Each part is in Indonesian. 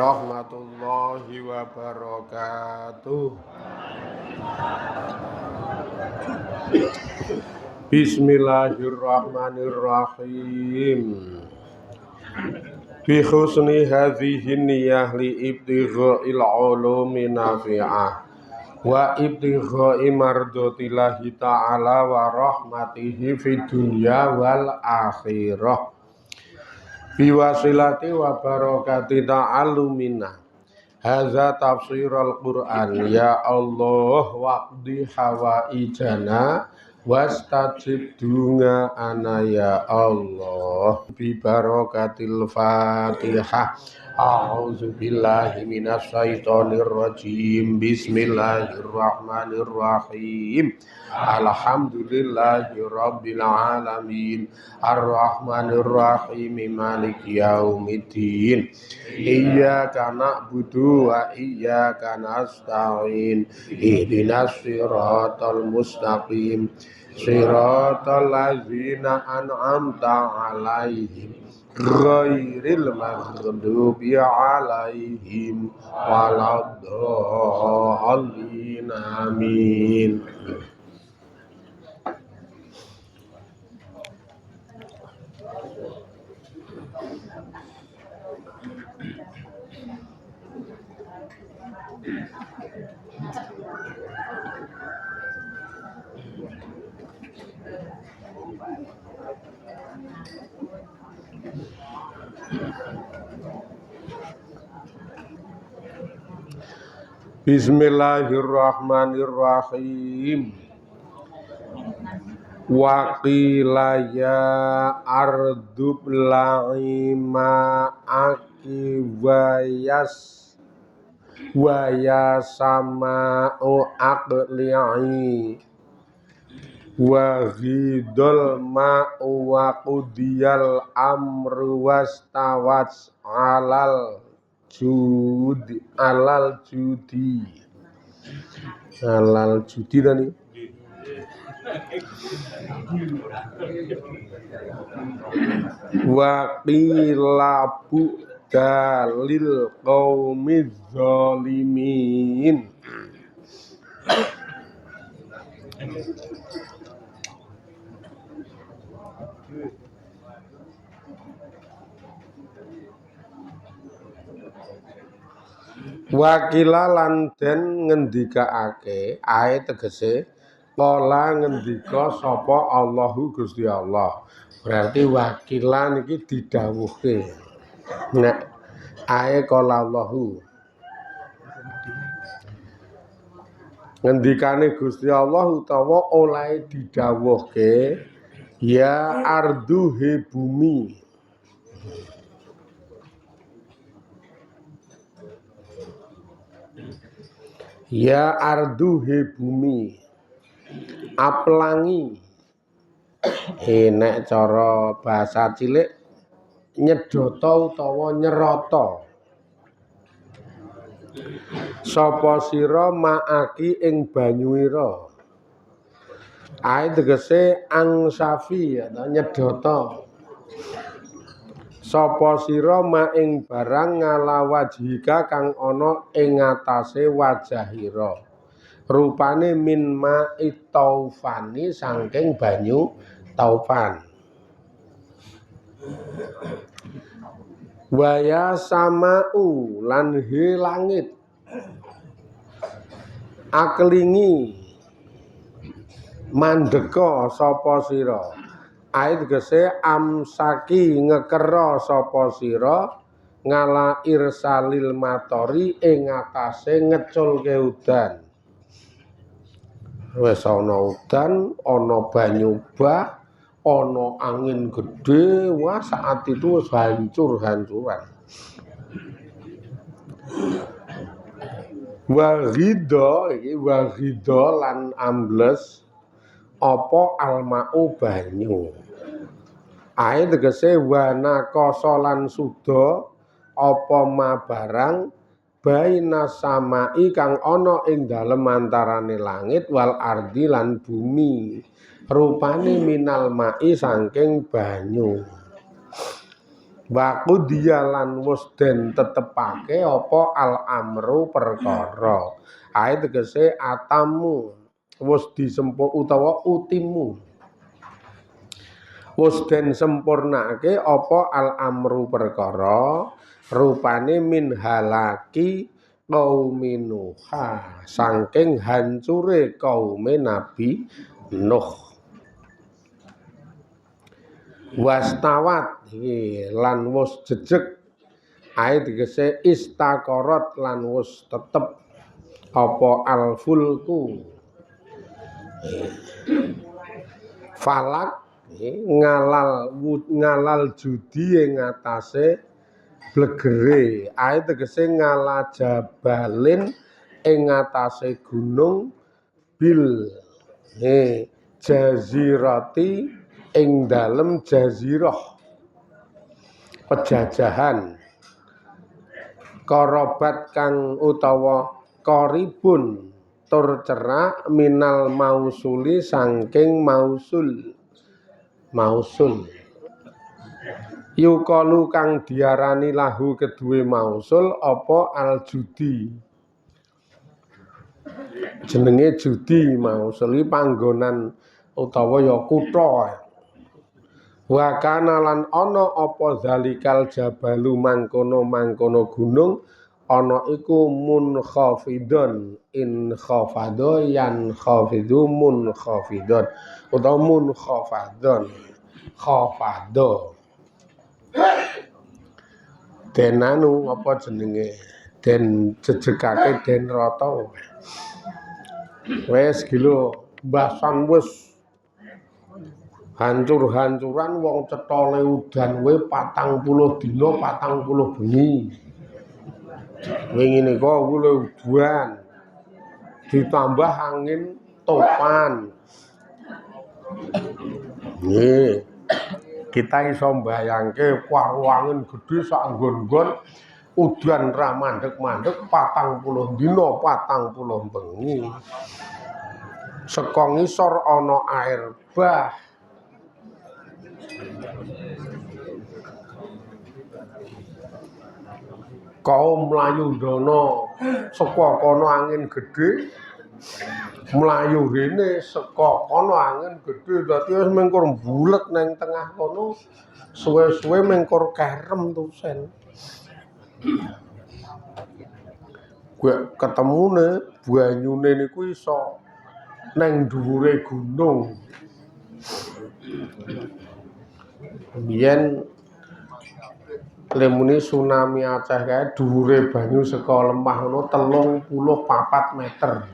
warahmatullahi wabarakatuh. Bismillahirrahmanirrahim. Bi husni hadhihi niyyah li ibtigha'il ulumi nafi'ah wa ibtigha'i mardatillahi ta'ala wa rahmatihi fid dunya wal akhirah. Biwasilati wa barakati ta'allumina hadza tafsirul Qur'an ya Allah waqdi hawaijana wastajib dunga ana ya Allah bi barakatil Fatihah. A'udzu billahi minasy syaithanir rajim. Bismillahirrahmanirrahim. Alhamdulillahi rabbil alamin. Arrahmanir rahim. Maliki yaumiddin. Iyyaka na'budu wa iyyaka nasta'in. Ihdinas siratal mustaqim. Siratal ladzina an'amta 'alaihim ghairil maghdubi 'alaihim waladdallin. Amin. Bismillahirrahmanirrahim. Wa qila ya ardub la'ima aki wa ya sama'u aqli'i wa ghidul ma'u wa qudiyal amru wastawat alal judi tadi wa qila dalil qaumiz zalimin. Wakila lan den ngendikaake ae tegese kala ngendika sapa Allahu Gusti Allah. Berarti wakila niki didhawuhke. Nek ae kala Allahu ngendikane Gusti Allah utawa olahe didhawuhke ya ardu he bumi. Ya ardu he bumi aplangi. Nek cara bahasa cilik nyedota utawa nyerata. Sapa sira maaki ing banyuira. Ae tegese angsafi atau nyedota. Sapa sira ma ing barang ngalawajhika kang ana ing ngatasé wajahira. Rupane min ma'it taufani saking banyu taufan. Waya sama'u lan he langit. Aklingi mandeka sapa sira. Ae tegese amsaki ngekera sapa sira ngala irsalil matori ing atase ngeculke udan. Wis ana udan, ana banyu bah, ana angin gede, wah saat itu wis hancur-hancuran. Wa ghidha lan ambles apa almau banyu. Ae tegese wana koso lan suda apa ma barang baina samai kang ana ing dalem antarane langit wal ardi lan bumi. Rupane minal mai saking banyu. wa qudiya lan wis den tetepake apa al-amru perkara ae tegese atamu wis disempur utawa utimu wis den sempurnake apa al-amru perkara rupane min halaki qauminuha saking hancure kaume Nabi Nuh wastawat lan wis jejeg ae tegese istaqarat lan wis tetep apa alfulku falak ngalal judi ing atase blegere ae tegese ngalah jabalin ing atase gunung bil jazirati ing dalem jazirah pejajahan korobat kang utawa koribun tur cerak minal mausuli saking mausul yukalu kang diarani lahu kedue mausul apa aljudi jenenge judi mausul iki panggonan utawa ya kutha wa kana lan ana apa zalikal jabalu mangkono gunung ana iku munkhafidun in khafadha yan khafidu munkhafidun utawa munkhafadun khafadha den anu apa jenenge den jejegake den rata wis gila mbasan wis hancur-hancuran wong cethole udan we 40 dina 40 bengi wingi nika kuwi udan ditambah angin topan nggih kita iso mbayangke angin gedhe sak nggon-nggon udan ra mandeg-mandeg 40 dina 40 bengi saka ngisor ana air bah kaum mlayu ndono saka kono angin gedhe mlayu rene saka kono angin gedhe dadi wis mengkur bulet nang tengah kono suwe-suwe mengkur kerem tusen gue ketemune banyune niku iso nang dhuwure gunung biyen lemune tsunami Aceh kae dhuwure banyu saka lemah ngono 34 meter.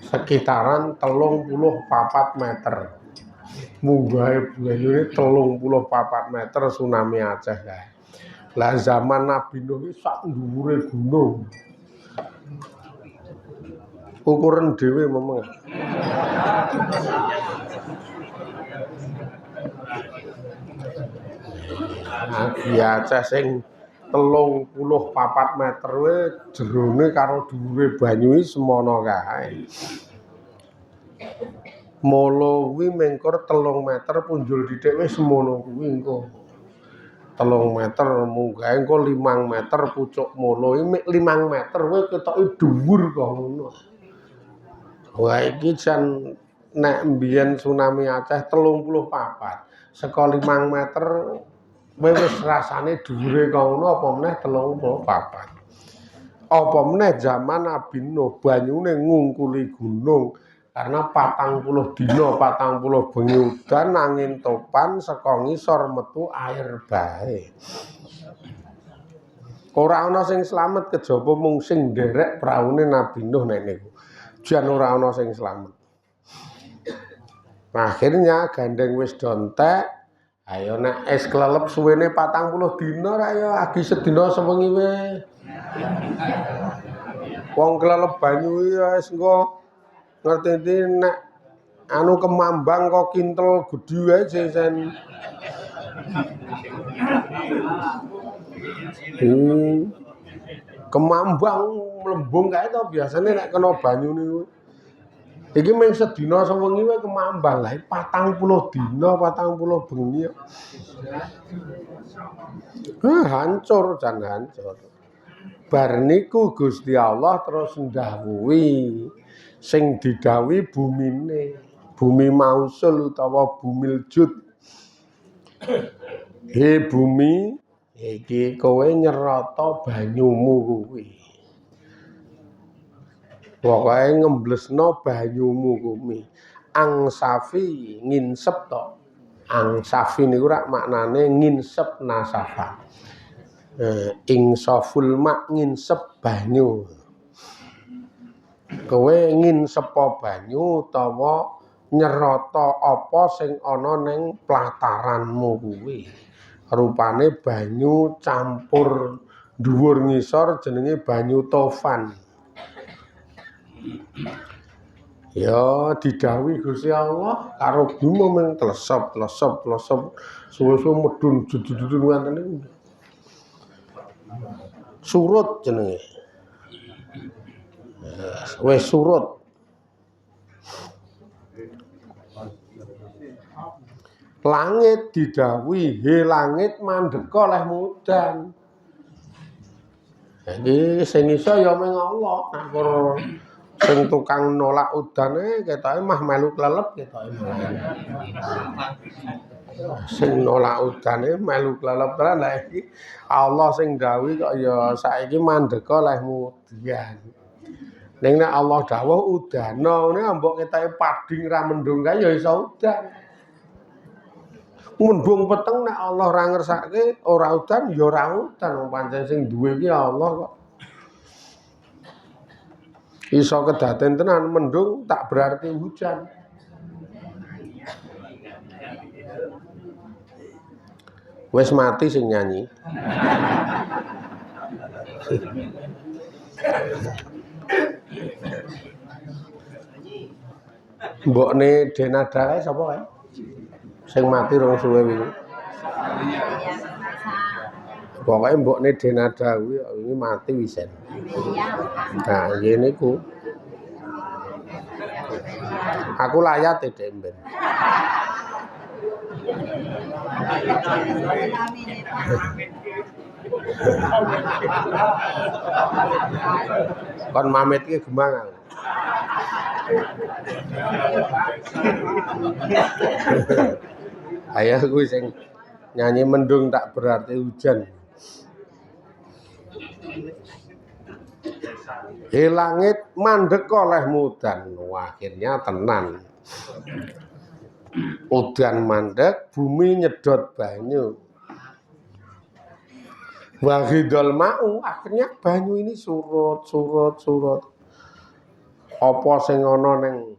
Sekitaran 34 meter. Munggahe banyune 34 meter tsunami Aceh kae. Lah zaman Nabi Nuh iki sak dhuwure gunung. Ukuran dhewe memang. Nabi Aceh sing 34 meter we jerone karo dhuwure banyu semono kae. Molo kuwi mengkur 3 meter punjul dhithik wis semono kuwi engko. 3 meter munggah engko 5 meter pucuk molo iki 5 meter we ketoke dhuwur kok ngono. Wah iki jan nek mbiyen tsunami Aceh 34 saka 5 meter wis rasane dhuwure kok ngono apa meneh 34. Apa meneh zaman Nabi Nuh banyune ngungkuli gunung karena 40 dina 40 bengi udan angin topan saka ngisor metu air bae. Ora ana sing slamet kejaba mung sing nderek praune Nabi Nuh nek niku. Jan ora ana sing slamet. Akhirnya gandeng wis dontek. Ayo nek es klelep suwene 40 dina ra ya agi sedina sewengi we. Wong klelep banyu wis engko ngerti nek anu kemambang kok kintel gedhi wae sen. Kemambang mlembung kae to biasane nek kena banyu niku. Iki mung sedina sewengi wae kemambal lah 40 dina 40 bengi. Hancur jan hancur. Bar niku Gusti Allah terus ndhawuhi sing didhawuhi bumine, bumi mausul utawa bumil jud. He bumi, iki kowe nyerata banyumu kuwi. Pokoke ngemblesno banyumu kuwi. Angsafi nginsep to. Angsafi niku rak maknane nginsep nasafa. Insaful mak nginsep banyu. Kowe nginsepa banyu utawa nyerata apa sing ana ning plataranmu kuwi. Rupane banyu campur dhuwur ngisor jenenge banyu tofan. Ya didhawuhi Gusti Allah karo bumi mung tlesep suwe-suwe medhun jududun ngoten niku. Surut jenenge. Wis surut. Langit didhawuhi, he langit mandeka leh mudan. Iki sing iso ya mung Allah. Nek sing tukang nolak udane ketoke mah melu klelep ketoke. Sing nolak udane melu klelep tenan lha iki Allah sing dawuhi kok ya saiki mandeka leh mudan. Ning nek Allah dawuh udana ngene mbok ketoke pading ra mendung kae ya iso udan. Mendung peteng nek Allah ora ngersake ora udan ya ora udan wong pancen sing duwe iki Allah kok. Iso kedaten tenan mendung tak berarti hujan. Wis mati sing nyanyi. Mbokne Denada kae sapa kae? Sing mati rong suwe wingi. Pokoke mbokne Denada kuwi wingi mati wisen. Nah, ngene ku. Aku layat Dek mben. Kon mamit ki gemang aku. Ayah kuwi sing nyanyi mendung tak berarti hujan. Langit mandek oleh mudan. Akhirnya tenan. Udan mandek, bumi nyedot banyu. Wahidul ma'u, akhirnya banyu ini surut. Apa sing ana ning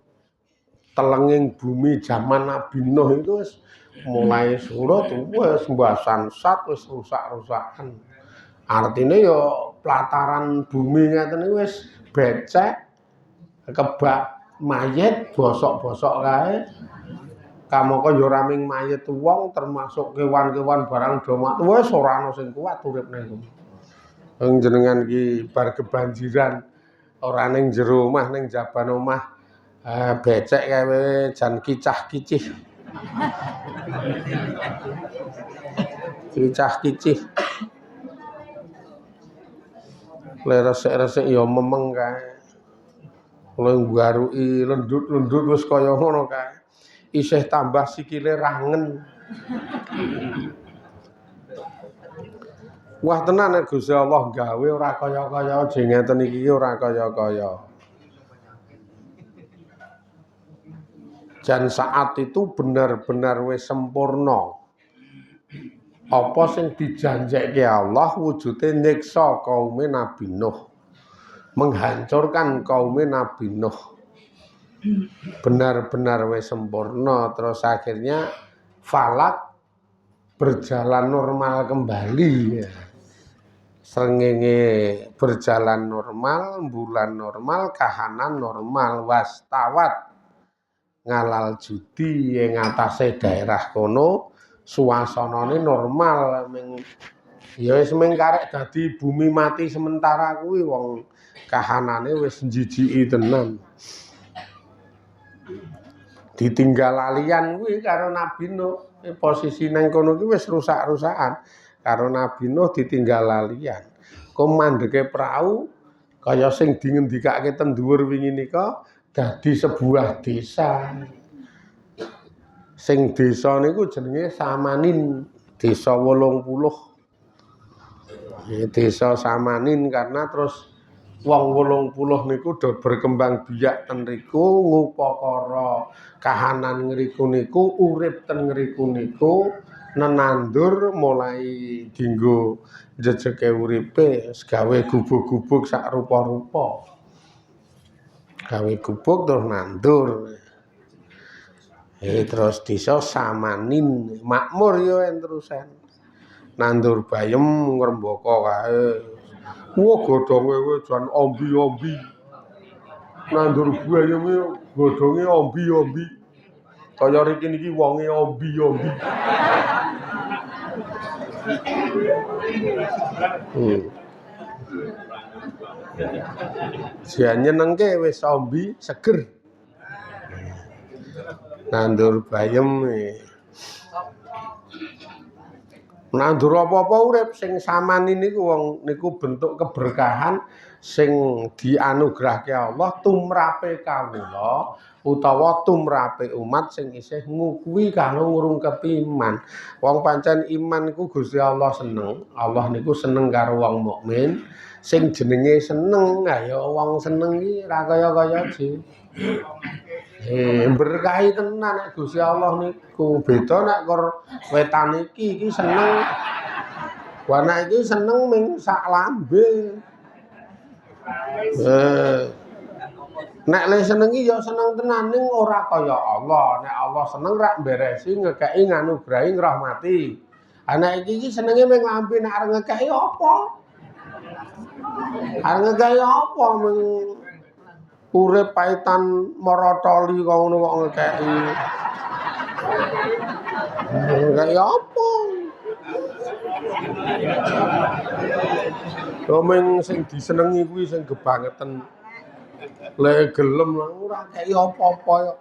telenging bumi zaman Nabi Nuh itu wis mulai surut, wis mbasan sat, wis rusak-rusakan. Artine ya plataran bumi ngeten iki wis becek, kebak mayit, bosok-bosok kae. Kamangka ya ora ming mayit wong termasuk kewan-kewan barang do mati wis ora ana sing kuat urip ning. Wong jenengan iki bar kebanjiran ora ning jero omah ning jaban omah becek kae jan kicah-kicih. Kicah-kicih. Le resik-resik ya memeng kae. Mulai nggaruki lendut-lendut wis kaya ngono kae. Isih tambah sikile rangen. Wah tenan nek Gusti Allah gawe ora kaya-kaya aja ngeten iki ora kaya-kaya. Jan saat itu benar-benar wis sempurna. Apa sing dijanjekke Allah wujude nyiksa kaum Nabi Nuh. Menghancurkan kaum Nabi Nuh. Benar-benar wis sempurna terus akhirnya falak berjalan normal kembali ya. Srengenge berjalan normal, bulan normal, kahanan normal, wastawat ngalal judi ing atase daerah kono suasanane normal ya wis mung karek dadi bumi mati sementara kuwi wong kahanane wis njijiki tenan. Ditinggal lalian kuwi karo Nabi Nuh. Posisi nang kono kuwi wis rusak-rusakan. Karo Nabi Nuh ditinggal lalian. Komandeke prau kaya sing dingendikake ten dhuwur wingi nika dadi sebuah desa. Sing desa niku jenenge Samanin, desa 80. Desa Samanin karena terus wong 80 niku do berkembang biak ten riku, ngupakara kahanan ngriku niku, urip ten ngriku niku, nenandur mulai dienggo jejeke uripe, gawe gubuk-gubuk sak rupa-rupa. Gawe gubuk terus nandur. Terus desa Samanin, makmur yo terusan. Nandur bayem ngrembaka kae. Wah godhonge kuwi jan ombi-ombi. Nandur bayeme godhonge ombi-ombi. Kaya riki niki wonge ombi-ombi. Jan nyenengke wis ombi seger. Nandur bayem. Nandur apa-apa urip sing Samanin niku wong niku bentuk keberkahan sing dianugrahke Allah tumrape kawula utawa tumrape umat sing isih ngukuhi karo ngrungkepi iman. Wong pancen iman iku Gusti Allah seneng. Allah niku seneng karo wong mukmin. Sing jenenge seneng, ayo wong seneng iki ra kaya-kaya ji. Berkahi tenan nek Gusti Allah niku. Beda nek kor wetan iki seneng. Wah nek iki seneng ming sak lambe. Nek le seneng iki ya seneng tenan ning ora kaya Allah. Nek Allah seneng rak mberesi ngekeki nganugrahi ngrahmati. Nek iki senenge ming lambe nek arep ngekeki apa? Arep ngekeki apa ming urip paitan marotoli kok ngono kok ngekeki. Ngekeki apa? Domeng sing disenengi kuwi sing gebangeten. Le gelem ora keki apa-apa ya.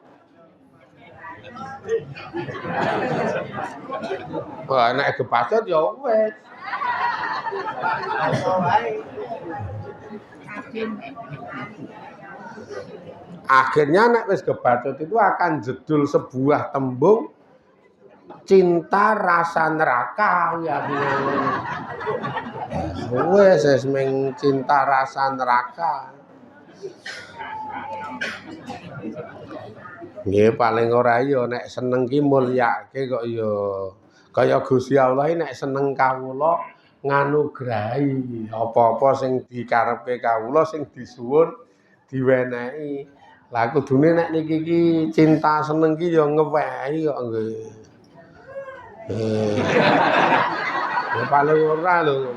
Wah nek gebacot ya wis. Akhirnya nek wis gebacot itu akan jedul sebuah tembung cinta rasa neraka ya. Wes ming cinta rasa neraka. Nggih paling ora ya nek seneng ki mulyake kok ya. Kaya Gusti Allah nek seneng kawula nganugrahi apa-apa sing dikarepke kawula sing disuwun diwenehi. Lah kudune nek niki iki cinta seneng ki ya ngewehi kok nggih. Ya paling ora lho.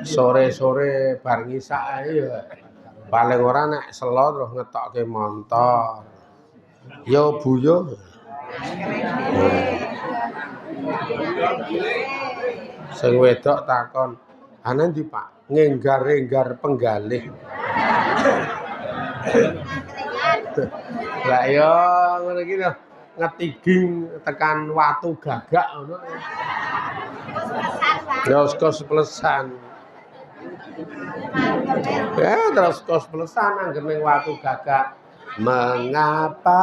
Sore-sore bar ngisak ae ya. Paling ora nek selo terus ngetokke montor. Ya Bu yo. Sing wedok takon, "Ana ndi, Pak?" Ngenggar-enggar penggalih. Lah ya ngono iki lho, ngetiging tekan watu gagak ngono. Ya kos-plesan. Ya terus kos-plesan anggere watu gagak. Mengapa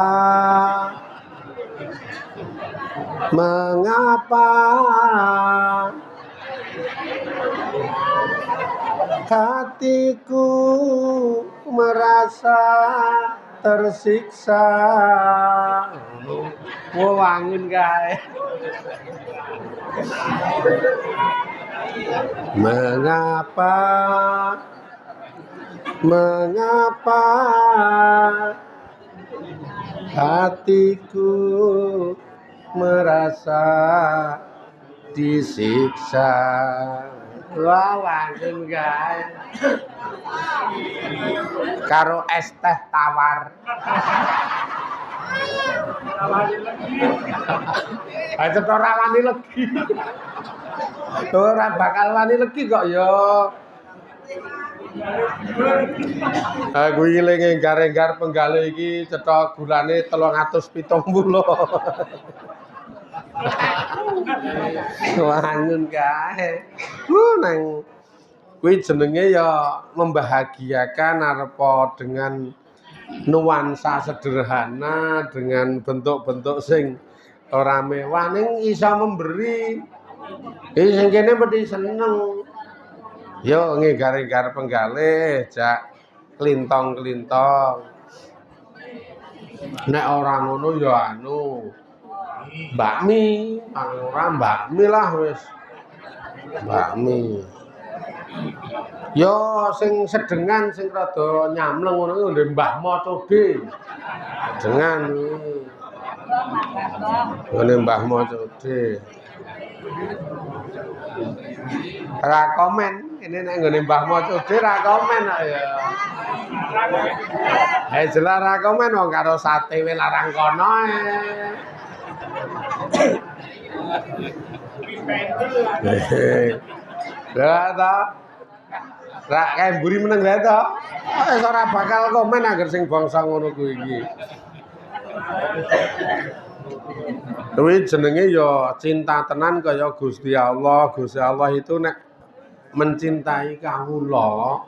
hatiku merasa tersiksa. Wangun kae. Mengapa hatiku merasa disiksa. Wah, wangun kae. Karo es teh tawar. Aja ora wani legi. Ora bakal wani legi kok ya. Aku iki linge enggar-enggar penggalih iki cetha gulane 370. Wangun kae. Nang kuwi jenenge ya membahagiakan arepa dengan nuansa sederhana dengan bentuk-bentuk sing ora mewah ning iso memberi. Iki sing kene mesti seneng. Yo ngenggar-enggar penggalih jak klintong-klintong. Nek ora ngono ya anu bakmi, ora bakmi lah wis. Bakmi. Yo sing sedengan sing rada nyamleng ngono kuwi ndek Mbah Mo Code. Sedengan. Ngene Mbah Mo Code. Ra komen, ini nek nggone Mbah Mo Code ra komen kok ya. Jelas ra komen wong karo sate we larang kono. Lah ta. Ra kae mburi meneng lha ta. Wis ora bakal komen angger sing bangsa ngono kuwi iki. Kuwi jenenge ya cinta tenan kaya Gusti Allah. Gusti Allah itu nek mencintai kawula,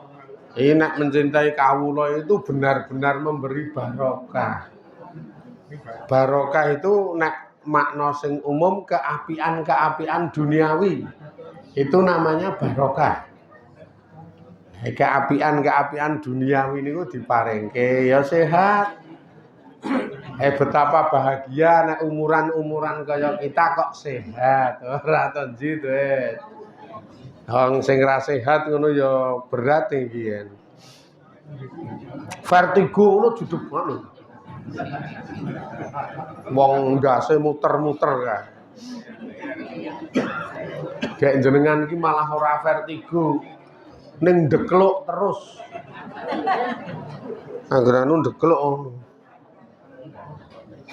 nek mencintai kawula itu benar-benar memberi barokah. Barokah itu nek makna sing umum keapian-keapian duniawi. Itu namanya barokah. Keapian-keapian duniawi niku diparingke ya sehat. Betapa bahagia nek umuran-umuran kaya kita kok sehat. Ora to njit wis. Wong sing ra sehat ngono ya berat iki yen. Vertigo ngono juduk ngono. Wong ndase muter-muter kae. Gek jenengan iki malah ora vertigo. Ning ndekluk terus. Angger anu ndekluk ngono.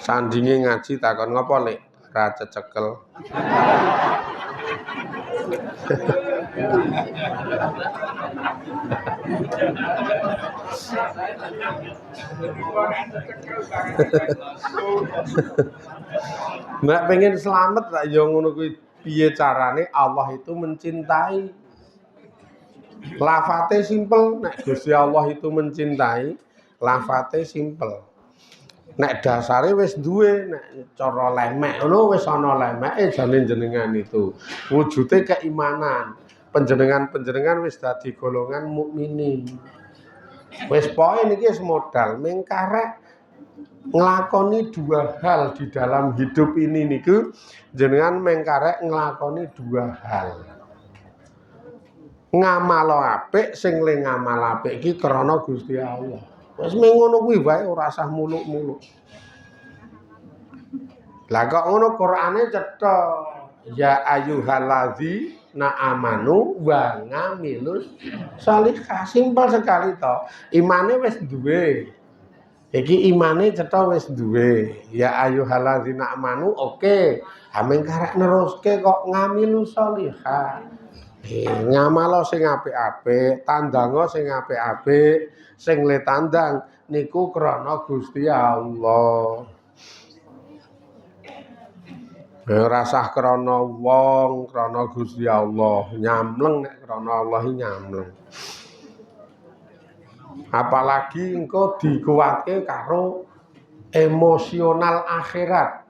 Sandinge ngaji takon ngopo Lek? Ra cecekel. Nek pengen selamat ra ya ngono kuwi piye carane Allah itu mencintai. Lafate simpel nek Gusti Allah itu mencintai, lafate simpel. Nek dasare wis duwe, nek cara lemek ngono wis ana lemeke jane jenengan itu. Wujude keimanan. Panjenengan wis dadi golongan mukminin. Wis poe niki wis modal mengkarek nglakoni dua hal di dalam hidup ini niku jenengan mengkarek nglakoni dua hal. Ngamalo apik sing le ngamal apik iki krana Gusti Allah. Wis mengono kuwi wae ora usah muluk-muluk. Lah kok ngono Qur'ane cetha ya ayyuhallazi na amanu wa ngamilus sholihah. Simpel sekali to. Imane wis duwe. Iki imane cetha wis duwe. Ya ayyuhallazi na amanu oke. Ameng karek neruske kok ngamilus sholihah. Ngamalo sing apik-apik, tandanga sing apik-apik, sing le tandang niku krana Gusti Allah. Ora sah krana wong, krana Gusti Allah. Nyamleng nek krana Allah nyamleng. Apalagi engko dikuwatke karo emosional akhirat.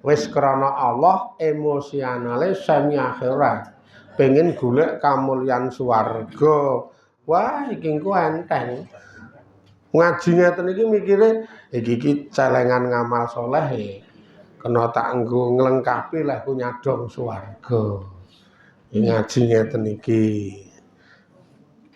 Wis krana Allah emosionale sami akhirat. Pengen golek kamulyan swarga. Wah, iki engko enteng. Ngaji ngeten iki mikire iki celengan ngamal saleh kena tak nggo nglengkapi leh ku nyadong swarga. Ngaji ngeten iki.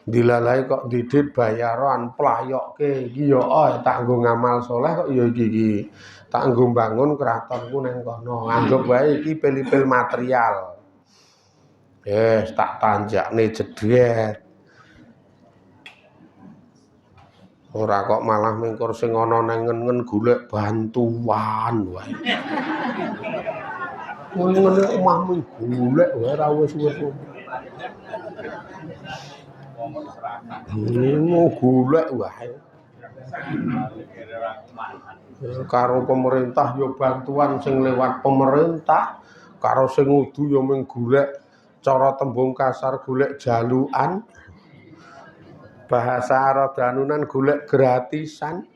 Dilalai kok didit bayaran playokke iki ya tak nggo ngamal saleh kok ya iki. Tak nggo bangun kratonku nang kono. Anggap wae iki pilih-pilih material. Tak tanjakne jedhet. Ora kok malah mingkur sing ana nang ngen golek bantuan wae. Ngene omahmu golek wae ra wis-wis. Golek wae. Karo pemerintah ya bantuan sing lewat pemerintah, karo sing udu ya mung golek cara tembung kasar golek jalukan. Bahasa Aradanunan golek gratisan.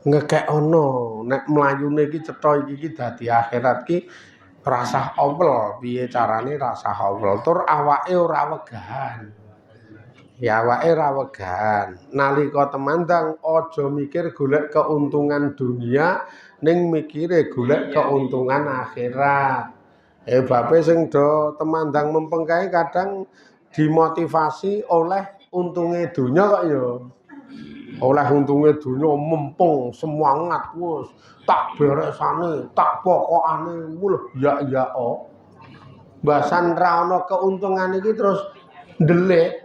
Ngekekno nek mlayune iki cetha iki dadi akhirat ki rasah awel, piye carane rasah awel tur awake ora wegahan. Ya awake ora wegahan. Nalika temandang aja mikir golek keuntungan dunia ning mikire golek keuntungan akhirat. Bape sing do temandang mempeng kae kadang dimotivasi oleh untunge dunya kok ya. Oleh untunge dunya mempeng semangat wis tak beresane, tak pokokane mulih ya o. Basan ra ana keuntungan iki terus ndelik.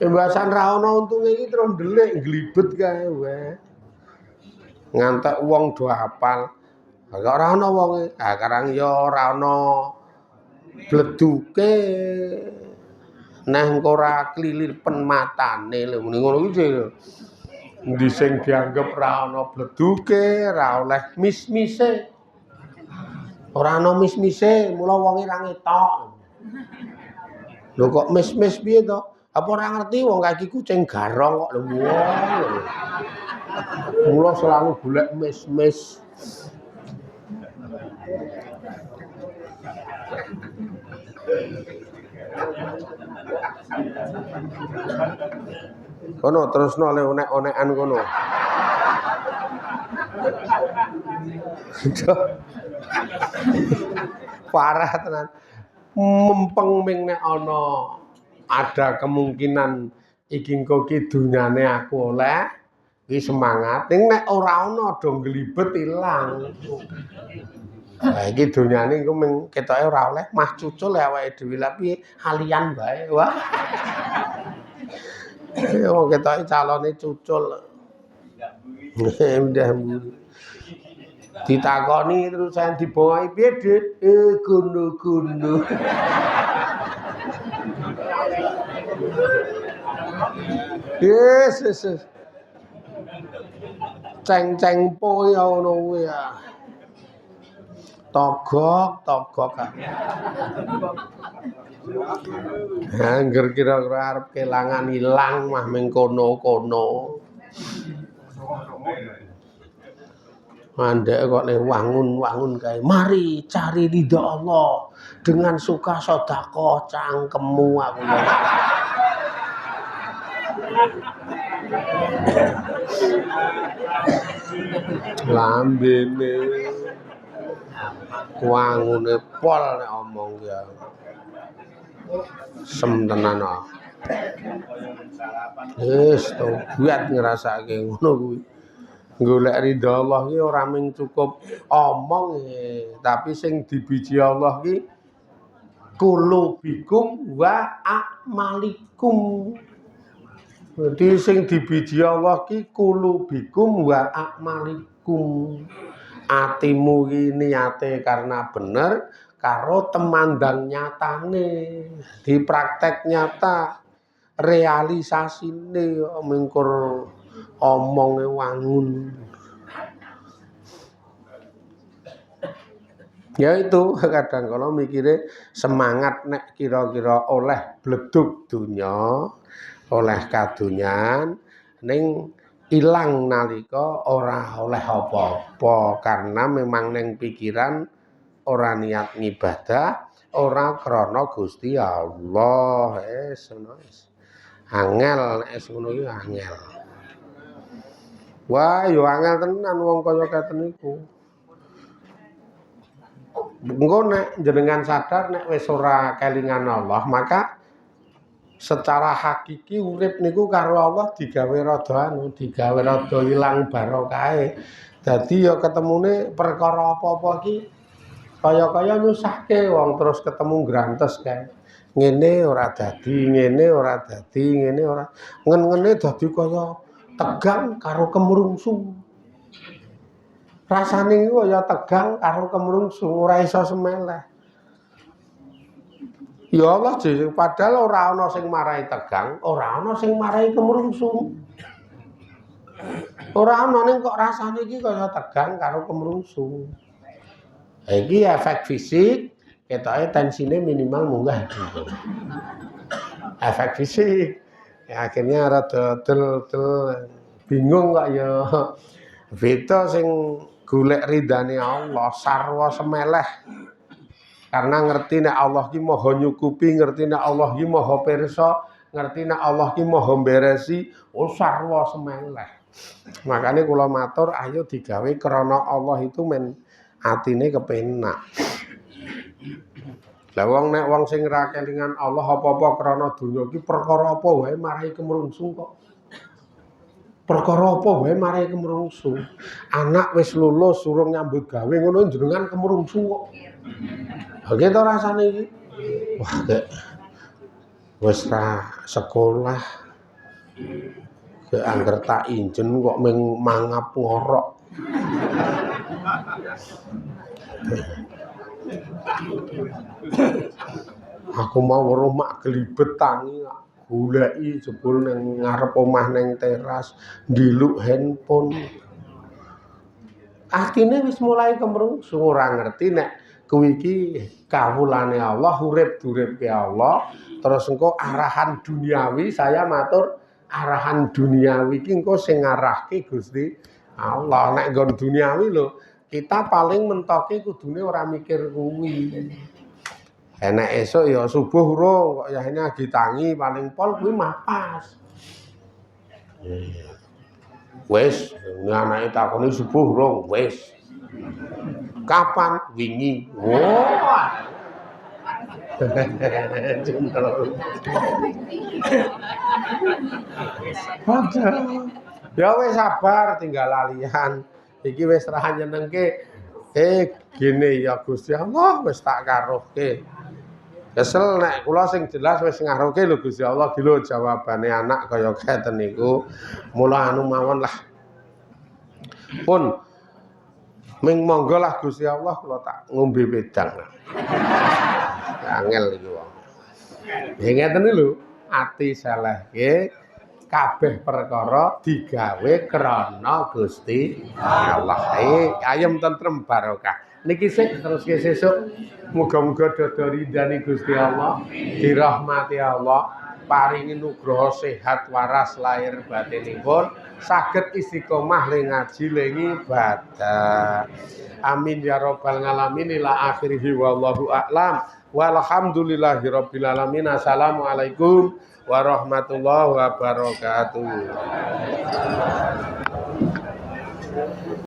Basan ra ana untunge iki terus ndelik glibet kae wae. Ngantek wong do hafal. Kok ora ana wonge. Ah karang ya ora ana bleduke. Nah engko ora klilipen matane lho muni ngono kuwi lho. Endi sing dianggep ra ana bleduke, ra oleh mis-mise. Ora ana mis-mise, mula wonge ra ngetok. Lho kok mis-mis piye to? Apa ora ngerti wong kaki kucing garong kok lho. Mula selalu golek mis-mis. Kono terusno le onek-onekan kono. Parah tenan. Mempeng ming nek ana ada kemungkinan iki engko ki dunyane aku oleh iki semangat ning nek ora ana do glibet ilang. Lah iki dunyane engko ming ketoke ora oleh mah cucul awake dhewe lha piye alian bae. Wah. Wong ketoke calone cucul. Ndah mburi. Ditakoni terus saya dibongai piye, Dik? Gono-gono. Yes. Ceng-ceng po ya ngono kuwi ya. Togok. Angger kira-kira arep kelangan ilang mah ming kono-kono. Mandek kok le wangun kae. Mari cari ridha Allah dengan suka sedekah cangkemmu aku. Lambene wangune pol nek omong ya. Sem tenan kok. Wis to buat ngrasake ngono kuwi. Golek ridha Allah ki ora mung cukup omong tapi sing dibiji Allah ki kulubikum wa a'malikum. Dadi sing dibiji Allah ki kulubikum wa a'malikum. Atimu ki niate karena bener karo temandang nyatane. Di praktek nyata realisasine mengkur omonge wangun. Ya itu kadang kala mikire semangat nek kira-kira oleh bledug dunya, oleh kadunyan ning ilang nalika ora oleh apa-apa karena memang ning pikiran ora niat ngibadah, ora krana Gusti Allah. Ngono wis. Angel nek ngono iki angel. Wah, yo angel tenan wong kaya keten iku. Engko nek jenengan sadar nek wis ora kelingan Allah, maka secara hakiki urip niku karo Allah digawe rada ilang barokahe. Dadi ya ketemune perkara apa-apa iki kaya-kaya nyusahke wong terus ketemu grantes kae. Ngene ora dadi, ngene ora dadi, ngene ora. Ngen-ngene dadi kaya tegang karo kemrungsu. Rasane iku ya tegang karo kemrungsung, ora iso semeleh. Ya Allah, padahal ora ana sing marai tegang, ora ana sing marai kemrungsung. Ora ana ning kok rasane iki kaya tegang karo kemrungsung. Iki efek fisik, ketoke tensine minimal munggah. Efek fisik. Ya, akhirnya rada del bingung kok ya. Beda sing golek ridane Allah, sarwa semeleh. Karena ngerti nek Allah ki maha nyukupi, ngerti nek Allah ki maha pirsa, ngerti nek Allah ki maha mberesi, sarwa semeleh. Makanya kula matur ayo digawe krana Allah itu men atine kepenak. Lah nek wong sing ra kelingan Allah apa-apa krana donya ki perkara apa wae marai kemrungsung kok. Perkara apa wae marai kemrungsung. Anak wis lulus surung nyambut gawe ngono jenengan kemrungsung kok. Oke to rasane iki. Wah, wis ra sekolah. Ke angger tak injen kok ming mangap ngorok. Aku mau weruh mak gelibet tangi goleki jebul ning ngarep omah ning teras ndiluk handphone. Atine wis mulai kemrungsung ora ngerti nek kuwi iki kawulane Allah, urip-uripke Allah, terus engko arahan duniawi saya matur arahan duniawi iki engko sing ngarahke Gusti Allah. Nek nggon duniawi lho, kita paling mentoke kudune ora mikir kuwi. Enek esuk ya subuh urung kok ya ini lagi tangi paling pol kuwi mah pas. Wis, anake takoni subuh urung, wis. Kapan? Wingi. Wah. Ya wis sabar tinggal lalian. Iki wis ra nyenengke. Gene ya Gusti Allah wis tak karohke. Kesel nek kula sing jelas wis ngarohke lho Gusti Allah iki lho jawabane anak kaya ngeten niku. Mula anu mawon lah. Pun ming monggo lah Gusti Allah kula tak ngombe wedang. Angel iki wong. Ya ngeten lho, ati selehke kabeh perkara digawe krana Gusti Allah. Ayem tentrem barokah. Niki sik terus sesuk muga-muga dada ridane Gusti Allah, dirahmati Allah, paringi nugraha sehat waras lahir batinipun, saged istiqomah ling ngaji ling ibadah. Amin ya rabbal alamin ila akhirih wallahu a'lam. Walhamdulillahirabbil alamin. Assalamualaikum warahmatullahi wabarakatuh.